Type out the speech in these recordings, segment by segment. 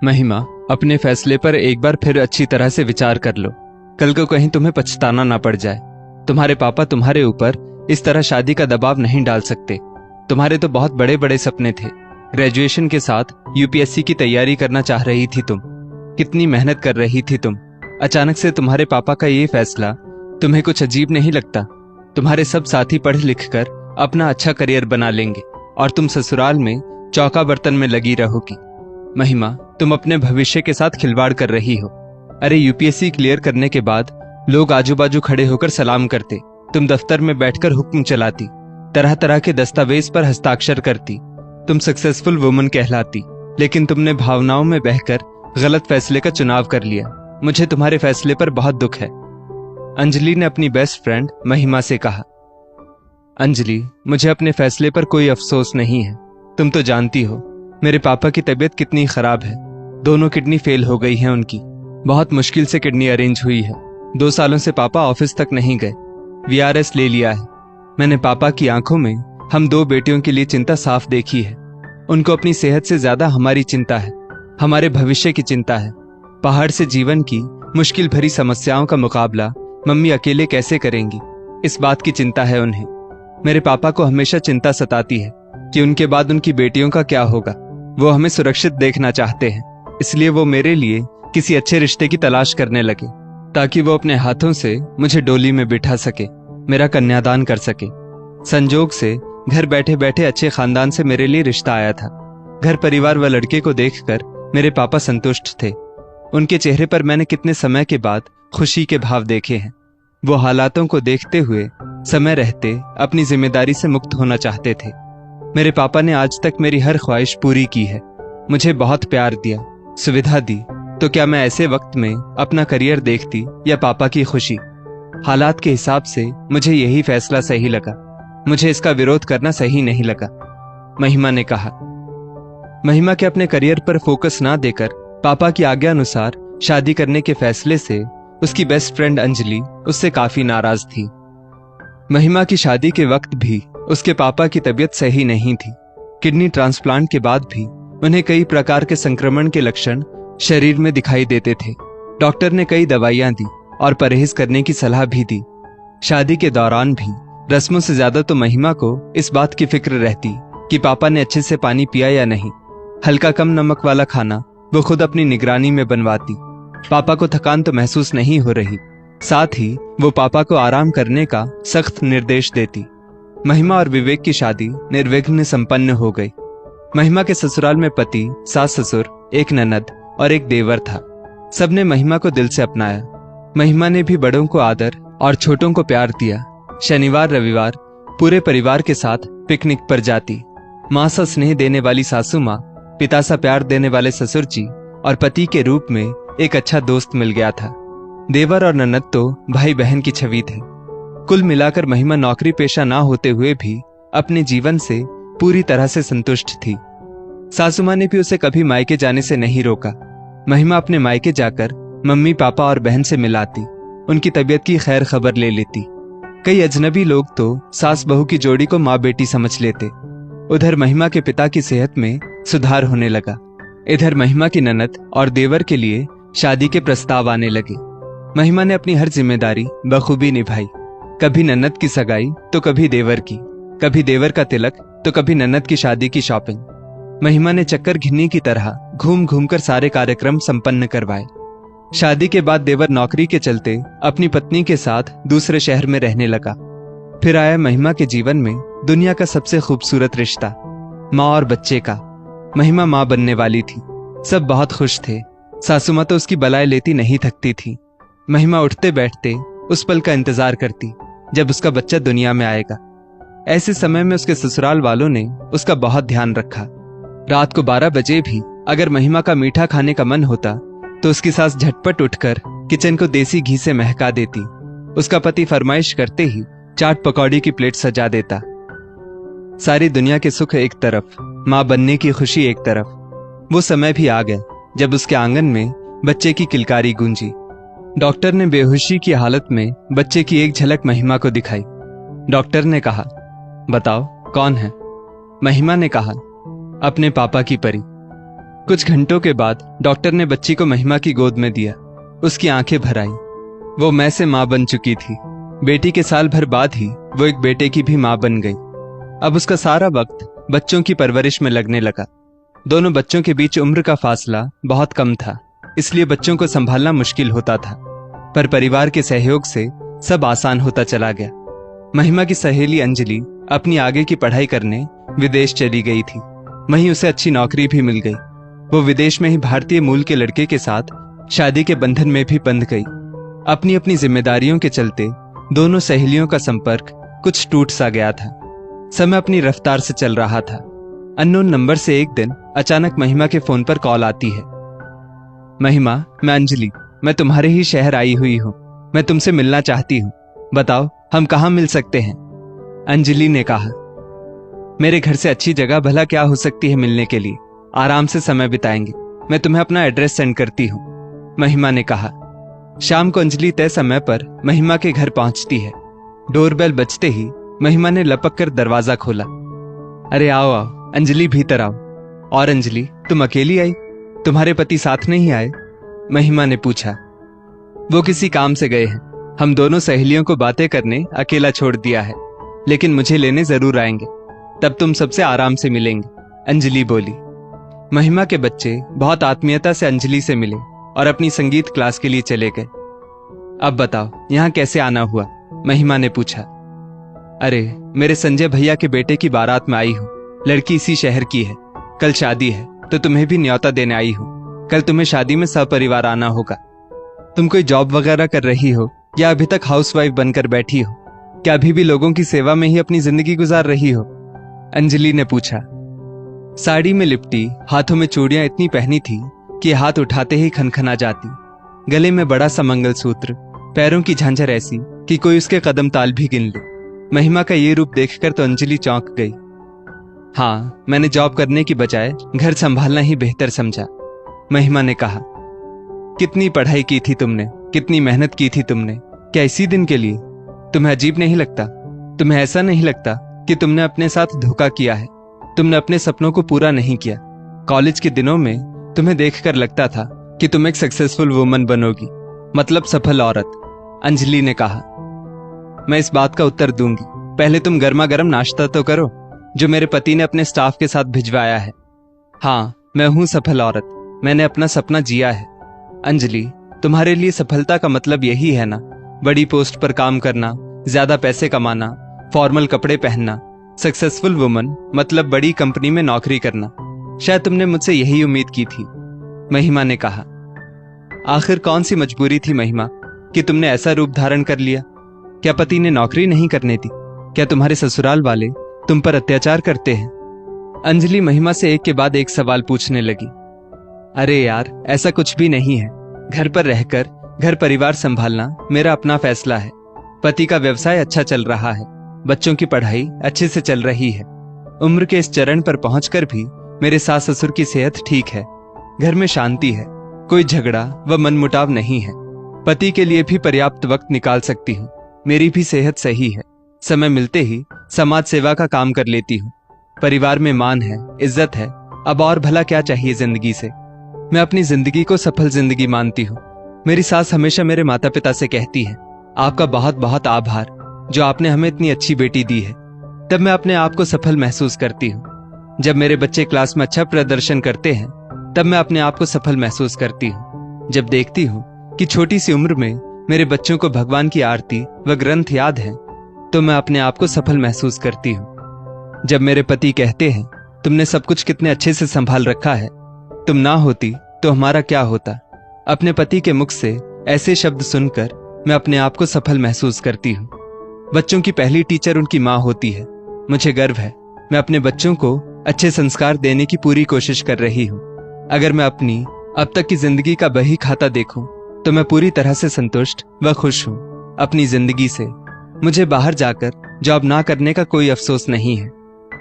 महिमा, अपने फैसले पर एक बार फिर अच्छी तरह से विचार कर लो। कल को कहीं तुम्हें पछताना ना पड़ जाए। तुम्हारे पापा तुम्हारे ऊपर इस तरह शादी का दबाव नहीं डाल सकते। तुम्हारे तो बहुत बड़े बड़े सपने थे। ग्रेजुएशन के साथ यूपीएससी की तैयारी करना चाह रही थी तुम। कितनी मेहनत कर रही थी तुम। अचानक से तुम्हारे पापा का ये फैसला तुम्हें कुछ अजीब नहीं लगता? तुम्हारे सब साथी पढ़ लिख कर अपना अच्छा करियर बना लेंगे और तुम ससुराल में चौका बर्तन में लगी रहोगी। महिमा, तुम अपने भविष्य के साथ खिलवाड़ कर रही हो। अरे यूपीएससी क्लियर करने के बाद लोग आजू बाजू खड़े होकर सलाम करते। तुम दफ्तर में बैठकर हुक्म चलाती, तरह तरह के दस्तावेज पर हस्ताक्षर करती। तुम सक्सेसफुल वुमन कहलाती, लेकिन तुमने भावनाओं में बहकर गलत फैसले का चुनाव कर लिया। मुझे तुम्हारे फैसले पर बहुत दुख है। अंजलि ने अपनी बेस्ट फ्रेंड महिमा से कहा। अंजलि, मुझे अपने फैसले पर कोई अफसोस नहीं है। तुम तो जानती हो मेरे पापा की तबीयत कितनी खराब है। दोनों किडनी फेल हो गई हैं उनकी। बहुत मुश्किल से किडनी अरेंज हुई है। 2 सालों से पापा ऑफिस तक नहीं गए। वीआरएस ले लिया है। मैंने पापा की आंखों में हम 2 बेटियों के लिए चिंता साफ देखी है। उनको अपनी सेहत से ज्यादा हमारी चिंता है, हमारे भविष्य की चिंता है। पहाड़ से जीवन की मुश्किल भरी समस्याओं का मुकाबला मम्मी अकेले कैसे करेंगी, इस बात की चिंता है उन्हें। मेरे पापा को हमेशा चिंता सताती है कि उनके बाद उनकी बेटियों का क्या होगा। वो हमें सुरक्षित देखना चाहते हैं, इसलिए वो मेरे लिए किसी अच्छे रिश्ते की तलाश करने लगे ताकि वो अपने हाथों से मुझे डोली में बिठा सके, मेरा कन्यादान कर सके। संजोग से घर बैठे बैठे अच्छे खानदान से मेरे लिए रिश्ता आया था। घर परिवार व लड़के को देखकर मेरे पापा संतुष्ट थे। उनके चेहरे पर मैंने कितने समय के बाद खुशी के भाव देखे हैं। वो हालातों को देखते हुए समय रहते अपनी जिम्मेदारी से मुक्त होना चाहते थे। मेरे पापा ने आज तक मेरी हर ख्वाहिश पूरी की है। मुझे बहुत प्यार दिया, सुविधा दी। तो क्या मैं ऐसे वक्त में अपना करियर देखती या पापा की खुशी? हालात के हिसाब से मुझे यही फैसला सही लगा। मुझे इसका विरोध करना सही नहीं लगा, महिमा ने कहा। महिमा के अपने करियर पर फोकस ना देकर पापा की आज्ञा अनुसार शादी करने के फैसले से उसकी बेस्ट फ्रेंड अंजलि उससे काफी नाराज थी। महिमा की शादी के वक्त भी उसके पापा की तबीयत सही नहीं थी। किडनी ट्रांसप्लांट के बाद भी उन्हें कई प्रकार के संक्रमण के लक्षण शरीर में दिखाई देते थे। डॉक्टर ने कई दवाइयां दी और परहेज करने की सलाह भी दी। शादी के दौरान भी रस्मों से ज्यादा तो महिमा को इस बात की फिक्र रहती कि पापा ने अच्छे से पानी पिया या नहीं। हल्का कम नमक वाला खाना वो खुद अपनी निगरानी में बनवाती। पापा को थकान तो महसूस नहीं हो रही, साथ ही वो पापा को आराम करने का सख्त निर्देश देती। महिमा और विवेक की शादी निर्विघ्न संपन्न हो गई। महिमा के ससुराल में पति, सास ससुर, एक ननद और एक देवर था। सबने महिमा को दिल से अपनाया। महिमा ने भी बड़ों को आदर और छोटों को प्यार दिया। शनिवार रविवार पूरे परिवार के साथ पिकनिक पर जाती। माँ सा स्नेह देने वाली सासू माँ, पिता सा प्यार देने वाले ससुर जी और पति के रूप में एक अच्छा दोस्त मिल गया था। देवर और ननद तो भाई बहन की छवि थे। कुल मिलाकर महिमा नौकरी पेशा ना होते हुए भी अपने जीवन से पूरी तरह से संतुष्ट थी। सासू माँ ने भी उसे कभी मायके जाने से नहीं रोका। महिमा अपने मायके जाकर मम्मी पापा और बहन से मिलाती, उनकी तबीयत की खैर खबर ले लेती। कई अजनबी लोग तो सास बहू की जोड़ी को माँ बेटी समझ लेते। उधर महिमा के पिता की सेहत में सुधार होने लगा। इधर महिमा की ननद और देवर के लिए शादी के प्रस्ताव आने लगे। महिमा ने अपनी हर जिम्मेदारी बखूबी निभाई। कभी ननद की सगाई तो कभी देवर की, कभी देवर का तिलक तो कभी ननद की शादी की शॉपिंग। महिमा ने चक्कर घिन्नी की तरह घूम घूम कर सारे कार्यक्रम संपन्न करवाए। शादी के बाद देवर नौकरी के चलते अपनी पत्नी के साथ दूसरे शहर में रहने लगा। फिर आया महिमा के जीवन में दुनिया का सबसे खूबसूरत रिश्ता, माँ और बच्चे का। महिमा माँ बनने वाली थी। सब बहुत खुश थे। सासू माँ तो उसकी बलाएं लेती नहीं थकती थी। महिमा उठते बैठते उस पल का इंतजार करती जब उसका बच्चा दुनिया में आएगा। ऐसे समय में उसके ससुराल वालों ने उसका बहुत ध्यान रखा। रात को 12 बजे भी अगर महिमा का मीठा खाने का मन होता तो उसकी सास झटपट उठकर किचन को देसी घी से महका देती। उसका पति फरमाइश करते ही चाट पकौड़ी की प्लेट सजा देता। सारी दुनिया के सुख एक तरफ, माँ बनने की खुशी एक तरफ। वो समय भी आ गया जब उसके आंगन में बच्चे की किलकारी गूंजी। डॉक्टर ने बेहोशी की हालत में बच्चे की एक झलक महिमा को दिखाई। डॉक्टर ने कहा, बताओ कौन है? महिमा ने कहा, अपने पापा की परी। कुछ घंटों के बाद डॉक्टर ने बच्ची को महिमा की गोद में दिया। उसकी आंखें भर आई। वो मैं से मां बन चुकी थी। बेटी के साल भर बाद ही वो एक बेटे की भी मां बन गई। अब उसका सारा वक्त बच्चों की परवरिश में लगने लगा। दोनों बच्चों के बीच उम्र का फासला बहुत कम था, इसलिए बच्चों को संभालना मुश्किल होता था, पर परिवार के सहयोग से सब आसान होता चला गया। महिमा की सहेली अंजलि अपनी आगे की पढ़ाई करने विदेश चली गई थी। वहीं उसे अच्छी नौकरी भी मिल गई। वो विदेश में ही भारतीय मूल के लड़के के साथ शादी के बंधन में भी बंध गई। अपनी अपनी जिम्मेदारियों के चलते दोनों सहेलियों का संपर्क कुछ टूट सा गया था। समय अपनी रफ्तार से चल रहा था। अननोन नंबर से एक दिन अचानक महिमा के फोन पर कॉल आती है। महिमा, मैं अंजलि, मैं तुम्हारे ही शहर आई हुई हूँ। मैं तुमसे मिलना चाहती हूँ। बताओ हम कहाँ मिल सकते हैं? अंजलि ने कहा। मेरे घर से अच्छी जगह भला क्या हो सकती है मिलने के लिए। आराम से समय बिताएंगे। मैं तुम्हें अपना एड्रेस सेंड करती हूँ, महिमा ने कहा। शाम को अंजलि तय समय पर महिमा के घर पहुंचती है। डोरबेल बजते ही महिमा ने लपक कर दरवाजा खोला। अरे आओ आओ, अंजलि भीतर आओ। और अंजलि, तुम अकेली आई? तुम्हारे पति साथ नहीं आए? महिमा ने पूछा। वो किसी काम से गए हैं। हम दोनों सहेलियों को बातें करने अकेला छोड़ दिया है, लेकिन मुझे लेने जरूर आएंगे। तब तुम सबसे आराम से मिलेंगे, अंजलि बोली। महिमा के बच्चे बहुत आत्मीयता से अंजलि से मिले और अपनी संगीत क्लास के लिए चले गए। अब बताओ यहाँ कैसे आना हुआ? महिमा ने पूछा। अरे, मेरे संजय भैया के बेटे की बारात में आई हूँ। लड़की इसी शहर की है। कल शादी है तो तुम्हें भी न्योता देने आई हूँ। कल तुम्हें शादी में सपरिवार आना होगा। तुम कोई जॉब वगैरह कर रही हो या अभी तक हाउसवाइफ बनकर बैठी हो? क्या अभी भी लोगों की सेवा में ही अपनी जिंदगी गुजार रही हो? अंजलि ने पूछा। साड़ी में लिपटी, हाथों में चूड़ियां इतनी पहनी थी कि हाथ उठाते ही खनखना जाती। गले में बड़ा सा मंगलसूत्र, पैरों की झांझर ऐसी कि कोई उसके कदम ताल भी गिन ले। महिमा का ये रूप देखकर तो अंजलि चौंक गई। हाँ, मैंने जॉब करने की बजाय घर संभालना ही बेहतर समझा, महिमा ने कहा। कितनी पढ़ाई की थी तुमने, कितनी मेहनत की थी तुमने, क्या इसी दिन के लिए? तुम्हें अजीब नहीं लगता? तुम्हें ऐसा नहीं लगता कि तुमने अपने साथ धोखा किया है? तुमने अपने सपनों को पूरा नहीं किया। कॉलेज के दिनों में तुम्हें देखकर लगता था कि तुम एक सक्सेसफुल वुमन बनोगी, मतलब सफल औरत, अंजलि ने कहा। मैं इस बात का उत्तर दूंगी, पहले तुम गर्मा गर्म नाश्ता तो करो, जो मेरे पति ने अपने स्टाफ के साथ भिजवाया है। हाँ, मैं हूं सफल औरत। मैंने अपना सपना जिया है। अंजलि, तुम्हारे लिए सफलता का मतलब यही है ना? बड़ी पोस्ट पर काम करना, ज्यादा पैसे कमाना, फॉर्मल कपड़े पहनना। सक्सेसफुल वुमन मतलब बड़ी कंपनी में नौकरी करना। शायद तुमने मुझसे यही उम्मीद की थी, महिमा ने कहा। आखिर कौन सी मजबूरी थी महिमा कि तुमने ऐसा रूप धारण कर लिया? क्या पति ने नौकरी नहीं करने दी? क्या तुम्हारे ससुराल वाले तुम पर अत्याचार करते हैं? अंजलि महिमा से एक के बाद एक सवाल पूछने लगी। अरे यार, ऐसा कुछ भी नहीं है। घर पर रहकर घर परिवार संभालना मेरा अपना फैसला है। पति का व्यवसाय अच्छा चल रहा है। बच्चों की पढ़ाई अच्छे से चल रही है। उम्र के इस चरण पर पहुंचकर भी मेरे सास ससुर की सेहत ठीक है। घर में शांति है, कोई झगड़ा व मनमुटाव नहीं है। पति के लिए भी पर्याप्त वक्त निकाल सकती हूँ। मेरी भी सेहत सही है। समय मिलते ही समाज सेवा का काम कर लेती हूँ। परिवार में मान है, इज्जत है। अब और भला क्या चाहिए जिंदगी से? मैं अपनी जिंदगी को सफल जिंदगी मानती हूँ। मेरी सास हमेशा मेरे माता पिता से कहती है, आपका बहुत बहुत आभार जो आपने हमें इतनी अच्छी बेटी दी है। तब मैं अपने आप को सफल महसूस करती हूँ। जब मेरे बच्चे क्लास में अच्छा प्रदर्शन करते हैं, तब मैं अपने आप को सफल महसूस करती हूँ। जब देखती हूँ कि छोटी सी उम्र में मेरे बच्चों को भगवान की आरती व ग्रंथ याद है, तो मैं अपने आप को सफल महसूस करती हूँ। जब मेरे पति कहते हैं, तुमने सब कुछ कितने अच्छे से संभाल रखा है, तुम ना होती तो हमारा क्या होता? अपने पति के मुख से ऐसे शब्द सुनकर मैं अपने आप को सफल महसूस करती हूँ। बच्चों की पहली टीचर उनकी माँ होती है। मुझे गर्व है, मैं अपने बच्चों को अच्छे संस्कार देने की पूरी कोशिश कर रही हूँ। अगर मैं अपनी अब तक की जिंदगी का बही खाता देखूं, तो मैं पूरी तरह से संतुष्ट व खुश हूँ अपनी जिंदगी से। मुझे बाहर जाकर जॉब ना करने का कोई अफसोस नहीं है।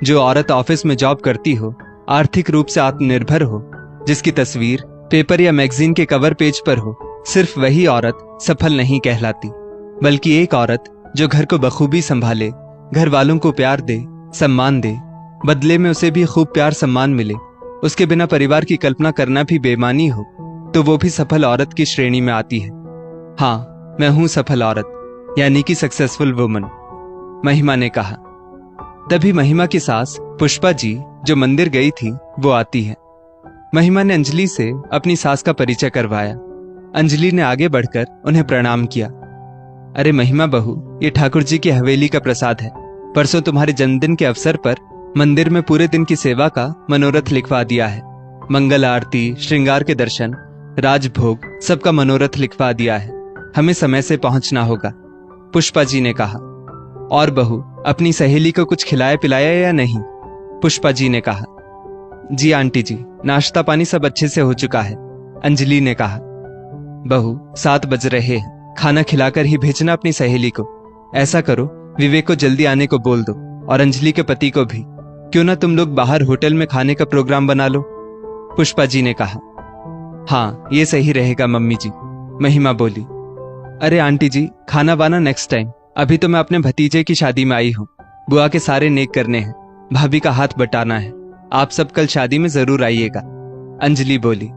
जो औरत ऑफिस में जॉब करती हो, आर्थिक रूप से आत्मनिर्भर हो, जिसकी तस्वीर पेपर या मैगजीन के कवर पेज पर हो, सिर्फ वही औरत सफल नहीं कहलाती। बल्कि एक औरत जो घर को बखूबी संभाले, घर वालों को प्यार दे, सम्मान दे, बदले में उसे भी खूब प्यार सम्मान मिले, उसके बिना परिवार की कल्पना करना भी बेईमानी हो तो वो भी सफल औरत की श्रेणी में आती है। हाँ, मैं हूं सफल औरत, यानी कि सक्सेसफुल वुमन, महिमा ने कहा। तभी महिमा की सास पुष्पा जी जो मंदिर गई थी वो आती है। महिमा ने अंजलि से अपनी सास का परिचय करवाया। अंजलि ने आगे बढ़कर उन्हें प्रणाम किया। अरे महिमा बहू, ये ठाकुर जी की हवेली का प्रसाद है। परसों तुम्हारे जन्मदिन के अवसर पर मंदिर में पूरे दिन की सेवा का मनोरथ लिखवा दिया है। मंगल आरती, श्रृंगार के दर्शन, राजभोग, सबका मनोरथ लिखवा दिया है। हमें समय से पहुंचना होगा, पुष्पा जी ने कहा। और बहू, अपनी सहेली को कुछ खिलाया पिलाया या नहीं? पुष्पा जी ने कहा। जी आंटी जी, नाश्ता पानी सब अच्छे से हो चुका है, अंजलि ने कहा। बहू, 7 बज रहे हैं, खाना खिलाकर ही भेजना अपनी सहेली को। ऐसा करो, विवेक को जल्दी आने को बोल दो और अंजलि के पति को भी। क्यों ना तुम लोग बाहर होटल में खाने का प्रोग्राम बना लो, पुष्पा जी ने कहा। हाँ, ये सही रहेगा मम्मी जी, महिमा बोली। अरे आंटी जी, खाना बाना नेक्स्ट टाइम। अभी तो मैं अपने भतीजे की शादी में आई हूँ। बुआ के सारे नेक करने हैं, भाभी का हाथ बटाना है। आप सब कल शादी में जरूर आइएगा, अंजलि बोली।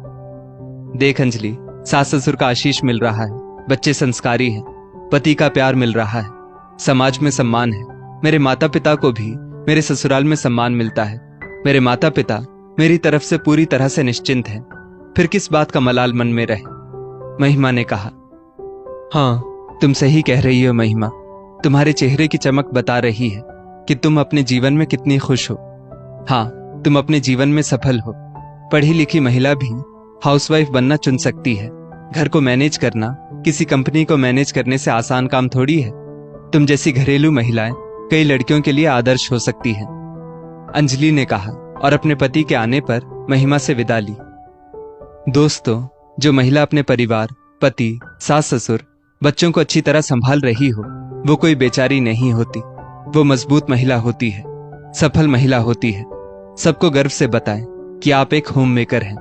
देख अंजलि, सास ससुर का आशीष मिल रहा है, बच्चे संस्कारी हैं, पति का प्यार मिल रहा है, समाज में सम्मान है। मेरे माता पिता को भी मेरे ससुराल में सम्मान मिलता है। मेरे माता पिता मेरी तरफ से पूरी तरह से निश्चिंत हैं। फिर किस बात का मलाल मन में रहे, महिमा ने कहा। हाँ, तुम सही कह रही हो महिमा। तुम्हारे चेहरे की चमक बता रही है कि तुम अपने जीवन में कितनी खुश हो। हाँ, तुम अपने जीवन में सफल हो। पढ़ी लिखी महिला भी हाउसवाइफ बनना चुन सकती है। घर को मैनेज करना किसी कंपनी को मैनेज करने से आसान काम थोड़ी है। तुम जैसी घरेलू महिलाएं कई लड़कियों के लिए आदर्श हो सकती हैं, अंजलि ने कहा और अपने पति के आने पर महिमा से विदा ली। दोस्तों, जो महिला अपने परिवार, पति, सास ससुर, बच्चों को अच्छी तरह संभाल रही हो, वो कोई बेचारी नहीं होती। वो मजबूत महिला होती है, सफल महिला होती है। सबको गर्व से बताएं कि आप एक होम मेकर हैं।